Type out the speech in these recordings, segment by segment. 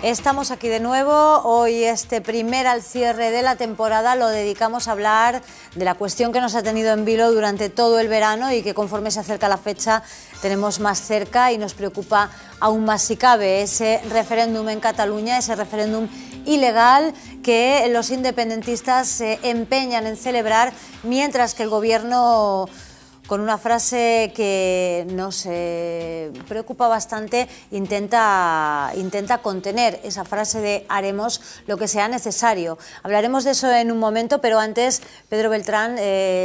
Estamos aquí de nuevo. Hoy este primer al cierre de la temporada lo dedicamos a hablar de la cuestión que nos ha tenido en vilo durante todo el verano y que conforme se acerca la fecha tenemos más cerca y nos preocupa aún más si cabe, ese referéndum en Cataluña, ese referéndum ilegal que los independentistas se empeñan en celebrar, mientras que el gobierno, con una frase que nos preocupa bastante, intenta contener esa frase de haremos lo que sea necesario. Hablaremos de eso en un momento, pero antes Pedro Beltrán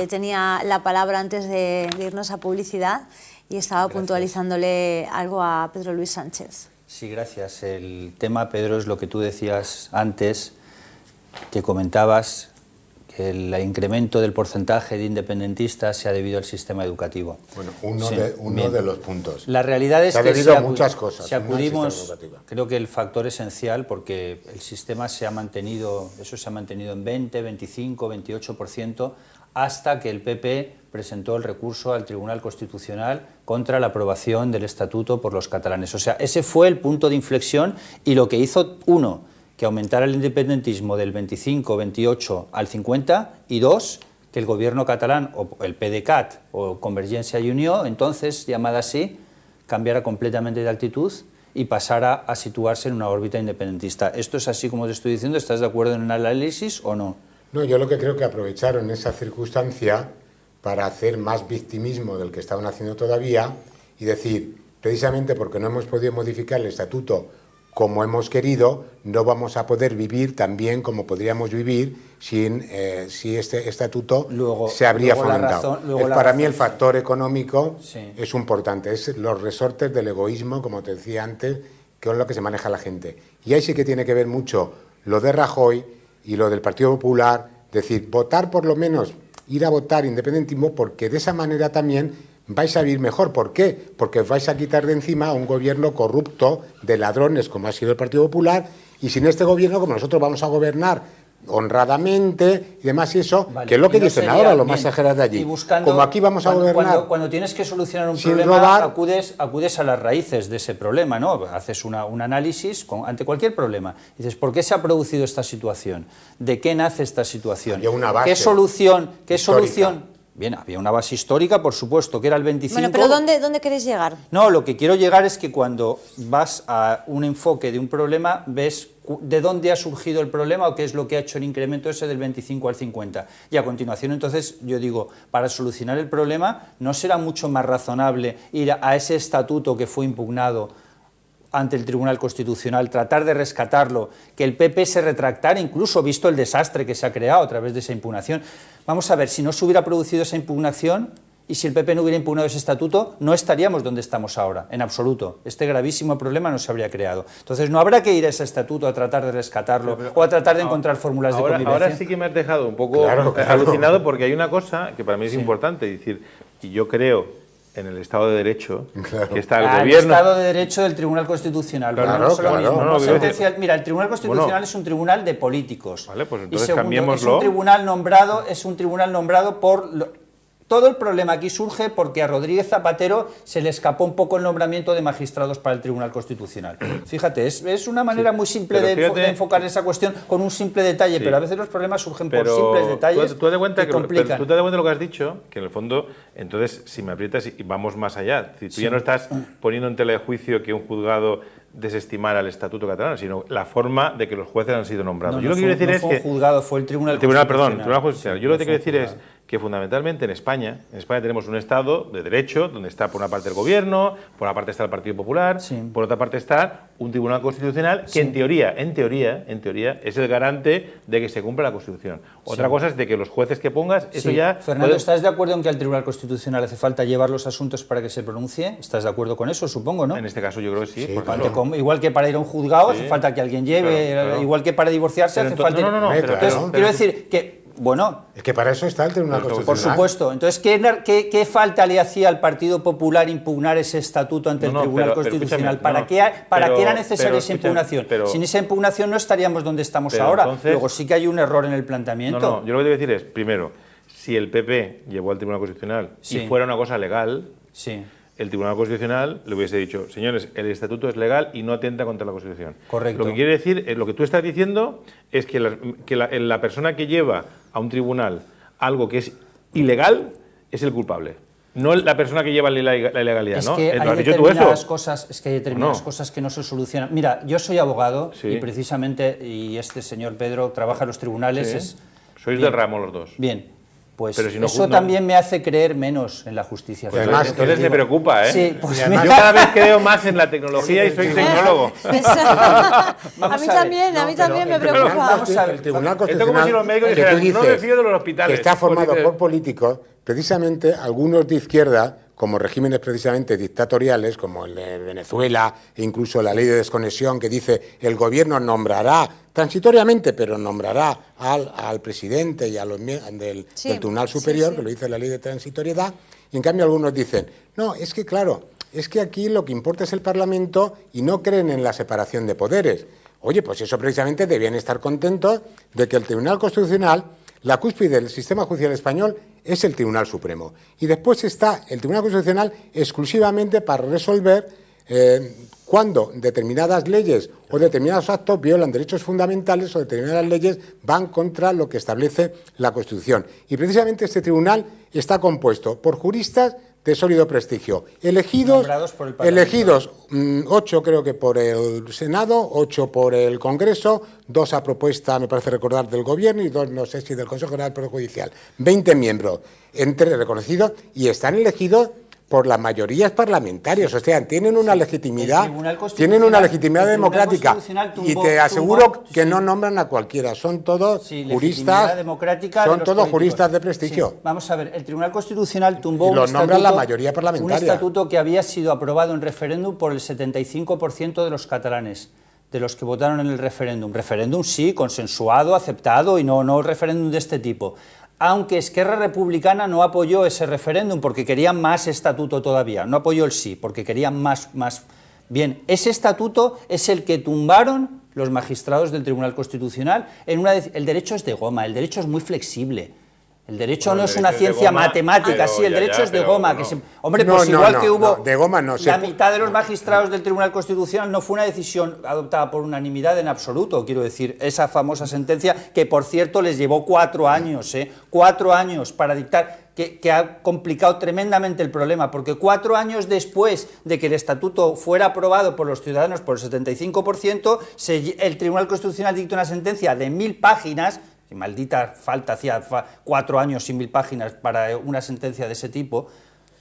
tenía la palabra antes de irnos a publicidad y estaba puntualizándole algo a Pedro Luis Sánchez. Sí, gracias. El tema, Pedro, es lo que tú decías antes, que comentabas, que el incremento del porcentaje de independentistas se ha debido al sistema educativo. Bueno, uno de los puntos. La realidad es que muchas cosas. Si acudimos, creo que el factor esencial, porque el sistema se ha mantenido, eso se ha mantenido en 20, 25, 28%, hasta que el PP presentó el recurso al Tribunal Constitucional contra la aprobación del Estatuto por los catalanes. O sea, ese fue el punto de inflexión y lo que hizo, uno, que aumentara el independentismo del 25, 28 al 50, y dos, que el gobierno catalán, o el PDeCAT, o Convergencia y Unió, entonces llamada así, cambiara completamente de actitud y pasara a situarse en una órbita independentista. ¿Esto es así como te estoy diciendo? ¿Estás de acuerdo en el análisis o no? No, yo lo que creo que aprovecharon esa circunstancia para hacer más victimismo del que estaban haciendo todavía y decir, precisamente porque no hemos podido modificar el estatuto como hemos querido, no vamos a poder vivir tan bien como podríamos vivir si este estatuto se habría fomentado. Para mí el factor económico es importante, es los resortes del egoísmo, como te decía antes, que es lo que se maneja la gente. Y ahí sí que tiene que ver mucho lo de Rajoy y lo del Partido Popular, decir, votar por lo menos, ir a votar independentismo, porque de esa manera también vais a vivir mejor. ¿Por qué? Porque os vais a quitar de encima a un gobierno corrupto, de ladrones, como ha sido el Partido Popular, y sin este gobierno, como nosotros vamos a gobernar honradamente y demás, y eso, vale, que es lo que dicen ahora, lo más exagerado de allí. Como aquí vamos a gobernar... Cuando tienes que solucionar un problema, acudes a las raíces de ese problema, ¿no? Haces un análisis ante cualquier problema. Dices, ¿por qué se ha producido esta situación? ¿De qué nace esta situación? Había una base. ¿Qué solución? Bien, había una base histórica, por supuesto, que era el 25... Bueno, pero ¿dónde queréis llegar? No, lo que quiero llegar es que cuando vas a un enfoque de un problema, ves de dónde ha surgido el problema o qué es lo que ha hecho el incremento ese del 25 al 50. Y a continuación, entonces, yo digo, para solucionar el problema, ¿no será mucho más razonable ir a ese estatuto que fue impugnado ante el Tribunal Constitucional, tratar de rescatarlo, que el PP se retractara, incluso visto el desastre que se ha creado a través de esa impugnación? Vamos a ver, si no se hubiera producido esa impugnación y si el PP no hubiera impugnado ese estatuto, no estaríamos donde estamos ahora, en absoluto. Este gravísimo problema no se habría creado. Entonces no habrá que ir a ese estatuto a tratar de rescatarlo o a tratar de encontrar fórmulas de convivencia. Ahora sí que me has dejado un poco alucinado, porque hay una cosa que para mí es importante, es decir, y yo creo en el Estado de Derecho, que está el gobierno... El Estado de Derecho del Tribunal Constitucional. Mira, el Tribunal Constitucional es un tribunal de políticos. Vale, pues entonces y segundo, cambiémoslo. Es un tribunal nombrado por... Todo el problema aquí surge porque a Rodríguez Zapatero se le escapó un poco el nombramiento de magistrados para el Tribunal Constitucional. Fíjate, es una manera muy simple de enfocar esa cuestión con un simple detalle, pero a veces los problemas surgen por simples detalles tú te das cuenta que complican. Tú te das cuenta de lo que has dicho, que en el fondo, entonces, si me aprietas y vamos más allá, si tú ya no estás poniendo en tela de juicio que un juzgado desestimar al Estatuto catalán, sino la forma de que los jueces han sido nombrados. Yo lo que quiero decir es que... juzgado, fue el Tribunal Constitucional. Yo lo que quiero decir es que fundamentalmente en España tenemos un Estado de Derecho, donde está por una parte el Gobierno, por una parte está el Partido Popular, por otra parte está un Tribunal Constitucional que en teoría, es el garante de que se cumpla la Constitución. Otra cosa es de que los jueces que pongas, eso ya... Fernando, ¿estás de acuerdo en que al Tribunal Constitucional hace falta llevar los asuntos para que se pronuncie? ¿Estás de acuerdo con eso, supongo, no? En este caso yo creo que sí. Igual que para ir a un juzgado hace falta que alguien lleve, igual que para divorciarse hace falta... Quiero decir que... Bueno, es que para eso está el Tribunal Constitucional. Por supuesto. Entonces, ¿qué falta le hacía al Partido Popular impugnar ese estatuto ante el Tribunal Constitucional? ¿Para qué era necesaria esa impugnación? Sin esa impugnación no estaríamos donde estamos ahora. Entonces, luego sí que hay un error en el planteamiento. Yo lo que te voy a decir es, primero, si el PP llevó al Tribunal Constitucional y fuera una cosa legal, el Tribunal Constitucional le hubiese dicho, señores, el estatuto es legal y no atenta contra la Constitución. Correcto. Lo que quiere decir, lo que tú estás diciendo es que la persona que lleva a un tribunal algo que es ilegal es el culpable. No la persona que lleva la ilegalidad, es ¿no? que ¿Lo hay has dicho tú eso? hay determinadas cosas que no se solucionan. Mira, yo soy abogado Sí. y precisamente, y este señor Pedro trabaja en los tribunales. Sí. Sois del ramo los dos. Bien, pues Pero si no, eso también me hace creer menos en la justicia. Pues además, entonces me preocupa, ¿eh? Sí, pues Yo cada vez creo más en la tecnología y soy tecnólogo. A mí también me preocupa. Vamos a ver. El Tribunal Esto como Constitucional, si los médicos que tú dijeran, no me dices fío de los hospitales. que está formado Porque- por políticos, precisamente algunos de izquierda, como regímenes precisamente dictatoriales, como el de Venezuela, e incluso la ley de desconexión que dice el gobierno nombrará, transitoriamente, pero nombrará al presidente y a los del Tribunal Superior, que lo dice la ley de transitoriedad, y en cambio algunos dicen, no, es que claro, es que aquí lo que importa es el Parlamento y no creen en la separación de poderes. Oye, pues eso precisamente debían estar contentos de que el Tribunal Constitucional, la cúspide del sistema judicial español, es el Tribunal Supremo. Y después está el Tribunal Constitucional exclusivamente para resolver cuando determinadas leyes o determinados actos violan derechos fundamentales o determinadas leyes van contra lo que establece la Constitución. Y precisamente este tribunal está compuesto por juristas de sólido prestigio, elegidos por el Parlamento. 8 creo que por el Senado, 8 por el Congreso, 2 a propuesta, me parece recordar, del Gobierno y 2, no sé si del Consejo General del Poder Judicial. 20 miembros, entre reconocidos, y están elegidos por las mayorías parlamentarias, o sea, tienen una legitimidad, democrática, y te aseguro que no nombran a cualquiera, son todos juristas, son todos juristas de prestigio. Sí. Vamos a ver, el Tribunal Constitucional tumbó y los nombran la mayoría parlamentaria. Un estatuto que había sido aprobado en referéndum por el 75% de los catalanes, de los que votaron en el referéndum. Referéndum sí, consensuado, aceptado, y no referéndum de este tipo. Aunque Esquerra Republicana no apoyó ese referéndum porque querían más estatuto todavía, no apoyó el sí, porque querían más. Bien, ese estatuto es el que tumbaron los magistrados del Tribunal Constitucional. El derecho es de goma, el derecho es muy flexible. El derecho no es una ciencia matemática, sí, el derecho es de goma. Hombre, pues igual que hubo de goma no, la mitad de los magistrados del Tribunal Constitucional, no fue una decisión adoptada por unanimidad en absoluto, quiero decir, esa famosa sentencia que, por cierto, les llevó 4 años, 4 años para dictar, que ha complicado tremendamente el problema, porque 4 años después de que el estatuto fuera aprobado por los ciudadanos por el 75%, el Tribunal Constitucional dictó una sentencia de 1000 páginas, y maldita falta, hacía 4 años sin 1000 páginas para una sentencia de ese tipo,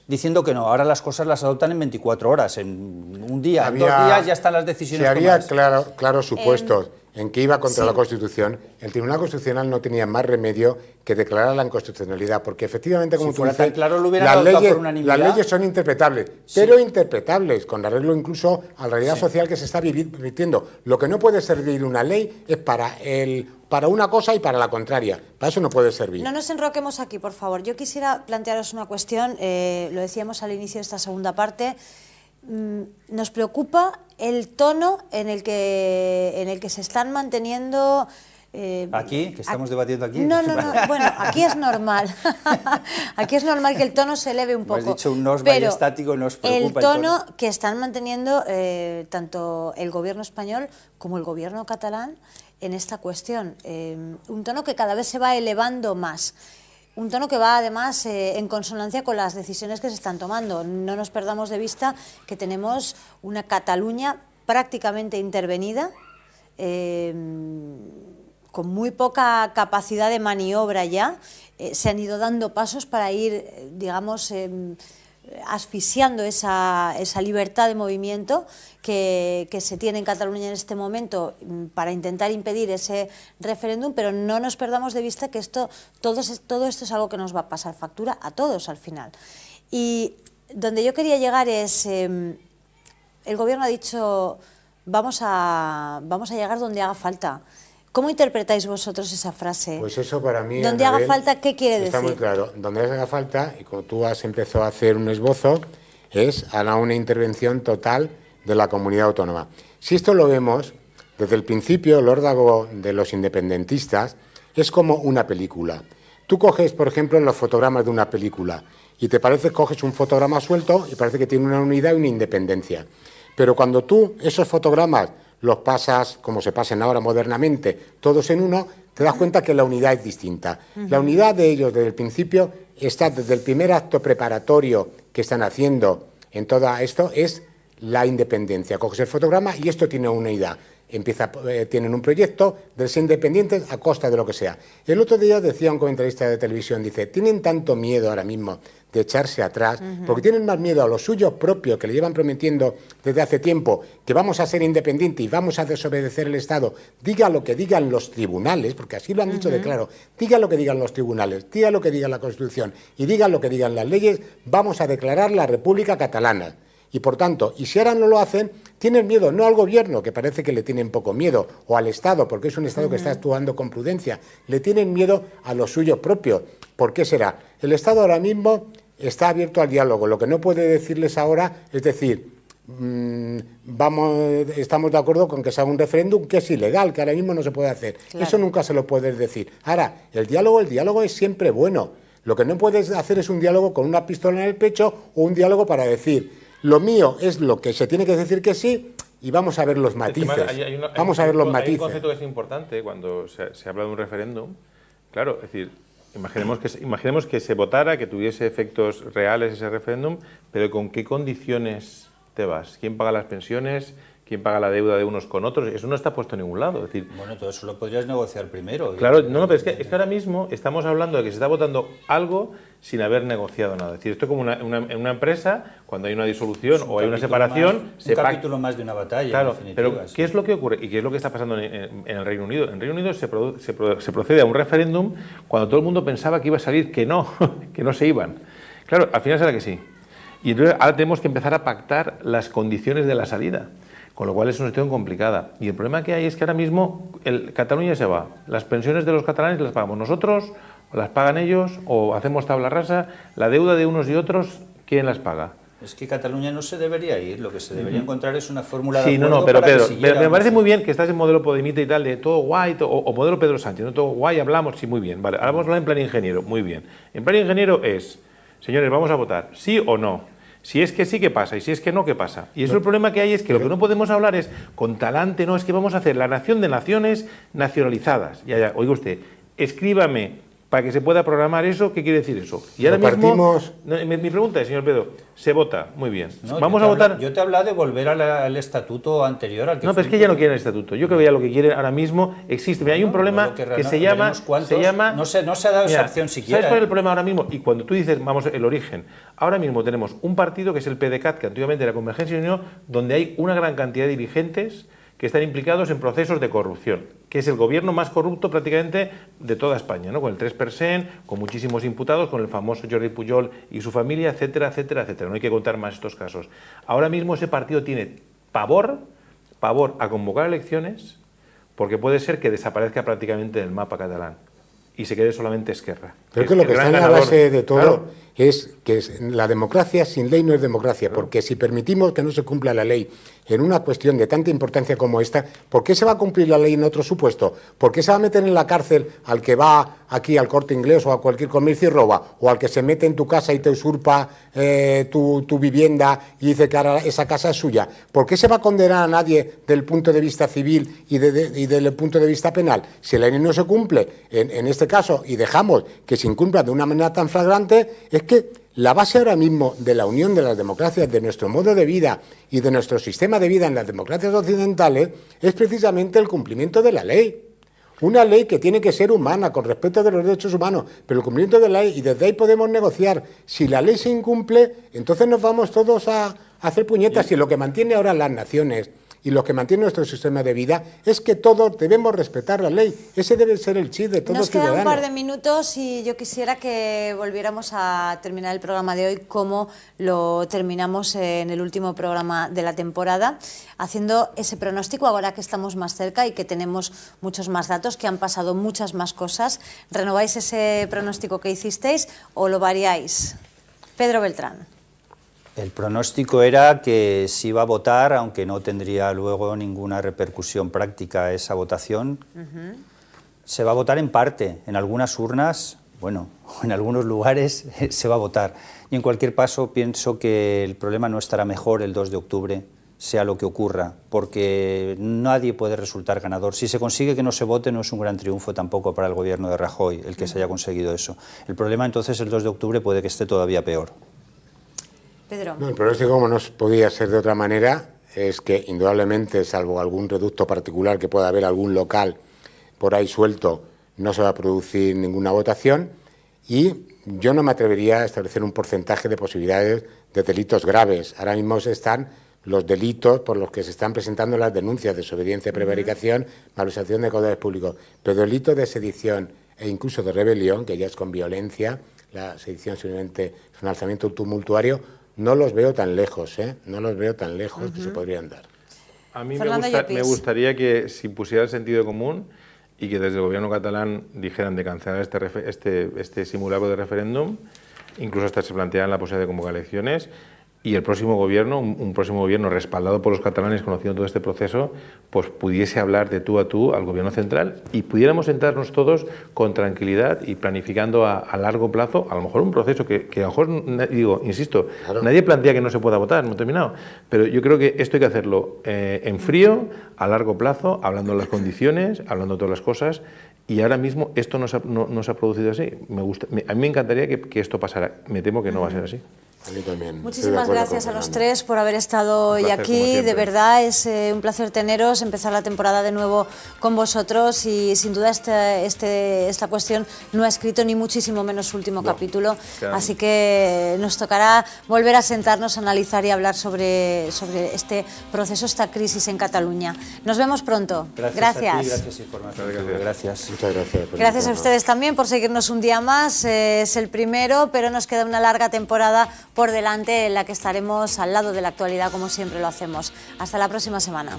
diciendo que no, ahora las cosas las adoptan en 24 horas, en un día, en 2 días ya están las decisiones tomadas. Si había claros supuestos en que iba contra la Constitución, el Tribunal Constitucional no tenía más remedio que declarar la inconstitucionalidad, porque efectivamente, como tú dices, claro, las leyes son interpretables, pero interpretables, con arreglo incluso a la realidad social que se está viviendo. Lo que no puede servir una ley es para una cosa y para la contraria. Para eso no puede servir. No nos enroquemos aquí, por favor. Yo quisiera plantearos una cuestión, lo decíamos al inicio de esta segunda parte. Nos preocupa el tono en el que se están manteniendo... ¿Aquí? ¿Que estamos debatiendo aquí? No, bueno, aquí es normal. Aquí es normal que el tono se eleve un poco. Has dicho un nos estático, nos preocupa el tono que están manteniendo tanto el gobierno español como el gobierno catalán en esta cuestión. Un tono que cada vez se va elevando más. Un tono que va además en consonancia con las decisiones que se están tomando. No nos perdamos de vista que tenemos una Cataluña prácticamente intervenida, con muy poca capacidad de maniobra ya. Se han ido dando pasos para ir, digamos, asfixiando esa libertad de movimiento que se tiene en Cataluña en este momento para intentar impedir ese referéndum, pero no nos perdamos de vista que todo esto es algo que nos va a pasar factura a todos al final. Y donde yo quería llegar es, el gobierno ha dicho, vamos a llegar donde haga falta. ¿Cómo interpretáis vosotros esa frase? Pues eso para mí... Donde haga falta, ¿qué quiere decir? Está muy claro. Donde haga falta, y como tú has empezado a hacer un esbozo, es a una intervención total de la comunidad autónoma. Si esto lo vemos, desde el principio el órdago de los independentistas es como una película. tú coges, por ejemplo, los fotogramas de una película y te parece, coges un fotograma suelto y parece que tiene una unidad y una independencia. Pero cuando tú esos fotogramas los pasas, como se pasen ahora modernamente, todos en uno, te das cuenta que la unidad es distinta. La unidad de ellos desde el principio está, desde el primer acto preparatorio que están haciendo en todo esto, es la independencia. Coges el fotograma y esto tiene una unidad. Tienen un proyecto de ser independientes a costa de lo que sea. El otro día decía un comentarista de televisión, dice, tienen tanto miedo ahora mismo de echarse atrás, porque tienen más miedo a los suyos propios que le llevan prometiendo desde hace tiempo que vamos a ser independientes y vamos a desobedecer el Estado, diga lo que digan los tribunales, porque así lo han dicho de claro, diga lo que digan los tribunales, diga lo que diga la Constitución y diga lo que digan las leyes, vamos a declarar la República Catalana. Y por tanto, y si ahora no lo hacen, tienen miedo, no al gobierno, que parece que le tienen poco miedo, o al Estado, porque es un Estado que está actuando con prudencia, le tienen miedo a los suyos propios. ¿Por qué será? El Estado ahora mismo está abierto al diálogo, lo que no puede decirles ahora es decir, estamos de acuerdo con que se haga un referéndum que es ilegal, que ahora mismo no se puede hacer. Claro. Eso nunca se lo puedes decir. Ahora, el diálogo es siempre bueno. Lo que no puedes hacer es un diálogo con una pistola en el pecho o un diálogo para decir, lo mío es lo que se tiene que decir que sí y vamos a ver los matices. Hay un concepto que es importante cuando se habla de un referéndum. Claro, es decir, imaginemos que se votara, que tuviese efectos reales ese referéndum, pero ¿con qué condiciones te vas? ¿Quién paga las pensiones? ¿Quién paga la deuda de unos con otros? Eso no está puesto en ningún lado. Es decir, bueno, todo eso lo podrías negociar primero. Claro, pero es que ahora mismo estamos hablando de que se está votando algo sin haber negociado nada. Es decir, esto es como en una empresa, cuando hay una disolución o hay una separación... Un capítulo más de una batalla, claro, pero ¿qué es lo que ocurre? ¿Y qué es lo que está pasando en el Reino Unido? En el Reino Unido se procede a un referéndum cuando todo el mundo pensaba que iba a salir que no se iban. Claro, al final será que sí. Y entonces ahora tenemos que empezar a pactar las condiciones de la salida. Con lo cual es una situación complicada. Y el problema que hay es que ahora mismo Cataluña se va. Las pensiones de los catalanes las pagamos nosotros, o las pagan ellos, o hacemos tabla rasa. La deuda de unos y otros, ¿quién las paga? Es que Cataluña no se debería ir, lo que se debería encontrar es una fórmula de acuerdo pero me parece muy bien que estás en modelo Podemita y tal, de todo guay, o modelo Pedro Sánchez, no todo guay, hablamos, sí, muy bien. Vale, ahora vamos a hablar en plan ingeniero, muy bien. En plan ingeniero es, señores, vamos a votar, sí o no. Si es que sí, ¿qué pasa? Y si es que no, ¿qué pasa? Y eso el problema que hay es que lo que no podemos hablar es con talante, no, es que vamos a hacer la nación de naciones nacionalizadas. Ya, oiga usted, escríbame para que se pueda programar eso, ¿qué quiere decir eso? Y ahora mismo, mi pregunta es, señor Pedro, se vota, muy bien. No, vamos a votar. Yo te he hablado de volver al estatuto anterior al que no, pero es que ya no quieren el estatuto. Yo creo que ya lo que quieren ahora mismo existe. Mira, hay un problema que se llama... No se ha dado esa opción siquiera. ¿Sabes cuál es el problema ahora mismo? Y cuando tú dices, vamos, el origen, ahora mismo tenemos un partido que es el PDeCAT, que antiguamente era Convergencia y Unión, donde hay una gran cantidad de dirigentes que están implicados en procesos de corrupción, que es el gobierno más corrupto prácticamente de toda España, ¿no? Con el 3%, con muchísimos imputados, con el famoso Jordi Pujol y su familia, etcétera, etcétera, etcétera. No hay que contar más estos casos. Ahora mismo ese partido tiene pavor a convocar elecciones, porque puede ser que desaparezca prácticamente del mapa catalán y se quede solamente Esquerra. Pero que lo que está en la base de todo, claro, es que la democracia sin ley no es democracia, claro, porque si permitimos que no se cumpla la ley en una cuestión de tanta importancia como esta, ¿por qué se va a cumplir la ley en otro supuesto? ¿Por qué se va a meter en la cárcel al que va aquí al Corte Inglés o a cualquier comercio y roba? ¿O al que se mete en tu casa y te usurpa tu vivienda y dice que ahora esa casa es suya? ¿Por qué se va a condenar a nadie del punto de vista civil y del punto de vista penal? Si la ley no se cumple en este caso y dejamos que se incumpla de una manera tan flagrante, es que la base ahora mismo de la unión de las democracias, de nuestro modo de vida y de nuestro sistema de vida en las democracias occidentales es precisamente el cumplimiento de la ley. Una ley que tiene que ser humana, con respeto de los derechos humanos, pero el cumplimiento de la ley, y desde ahí podemos negociar. Si la ley se incumple, entonces nos vamos todos a hacer puñetas, y lo que mantiene ahora las naciones y lo que mantiene nuestro sistema de vida es que todos debemos respetar la ley. Ese debe ser el chip de todo ciudadano. Nos quedan un par de minutos y yo quisiera que volviéramos a terminar el programa de hoy como lo terminamos en el último programa de la temporada, haciendo ese pronóstico ahora que estamos más cerca y que tenemos muchos más datos, que han pasado muchas más cosas. ¿Renováis ese pronóstico que hicisteis o lo variáis? Pedro Beltrán. El pronóstico era que se iba a votar, aunque no tendría luego ninguna repercusión práctica esa votación. Se va a votar en parte, en algunas urnas bueno, en algunos lugares se va a votar. Y en cualquier caso pienso que el problema no estará mejor el 2 de octubre, sea lo que ocurra, porque nadie puede resultar ganador. Si se consigue que no se vote, no es un gran triunfo tampoco para el gobierno de Rajoy, el que se haya conseguido eso. El problema entonces el 2 de octubre puede que esté todavía peor. Pedro. No, el problema es que como no podía ser de otra manera, es que indudablemente, salvo algún reducto particular que pueda haber algún local por ahí suelto, no se va a producir ninguna votación y yo no me atrevería a establecer un porcentaje de posibilidades de delitos graves. Ahora mismo están los delitos por los que se están presentando las denuncias de desobediencia, prevaricación, malversación de caudales públicos. Pero delitos de sedición e incluso de rebelión, que ya es con violencia, la sedición simplemente es un alzamiento tumultuario, no los veo tan lejos, no los veo tan lejos que se podrían dar. A mí me gustaría que se impusiera el sentido común y que desde el gobierno catalán dijeran de cancelar este simulacro de referéndum, incluso hasta se plantearan la posibilidad de convocar elecciones, y el próximo gobierno, un próximo gobierno respaldado por los catalanes, conociendo todo este proceso, pues pudiese hablar de tú a tú al gobierno central y pudiéramos sentarnos todos con tranquilidad y planificando a largo plazo, a lo mejor un proceso que a lo mejor, digo, insisto, claro, nadie plantea que no se pueda votar, no he terminado, pero yo creo que esto hay que hacerlo en frío, a largo plazo, hablando de las condiciones, hablando de todas las cosas, y ahora mismo esto no se ha producido así. A mí me encantaría que esto pasara, me temo que no va a ser así. A mí también. Muchísimas gracias a los tres por haber estado hoy aquí. De verdad es un placer teneros, empezar la temporada de nuevo con vosotros y sin duda esta cuestión no ha escrito ni muchísimo menos su último capítulo. Claro. Así que nos tocará volver a sentarnos, analizar y hablar sobre este proceso, esta crisis en Cataluña. Nos vemos pronto. Gracias. A ti, gracias, información. Gracias. Muchas gracias. Gracias a ustedes también por seguirnos un día más. Es el primero, pero nos queda una larga temporada por delante en la que estaremos al lado de la actualidad como siempre lo hacemos. Hasta la próxima semana.